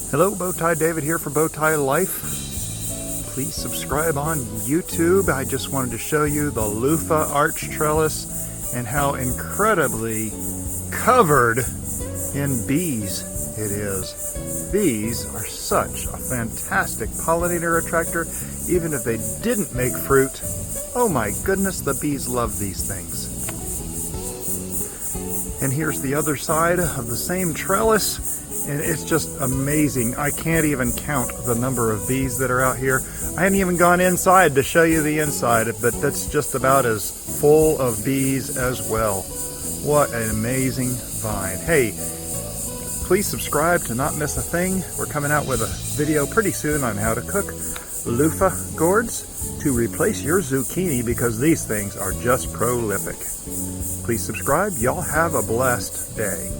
Hello, Bowtie David here for Bowtie Life. Please subscribe on YouTube. I just wanted to show you the Luffa arch trellis and how incredibly covered in bees it is. Bees are such a fantastic pollinator attractor. Even if they didn't make fruit, oh my goodness, the bees love these things. And here's the other side of the same trellis. And it's just amazing. I can't even count the number of bees that are out here. I haven't even gone inside to show you the inside, but that's just about as full of bees as well. What an amazing vine. Hey, please subscribe to not miss a thing. We're coming out with a video pretty soon on how to cook Luffa gourds to replace your zucchini because these things are just prolific. Please subscribe. Y'all have a blessed day.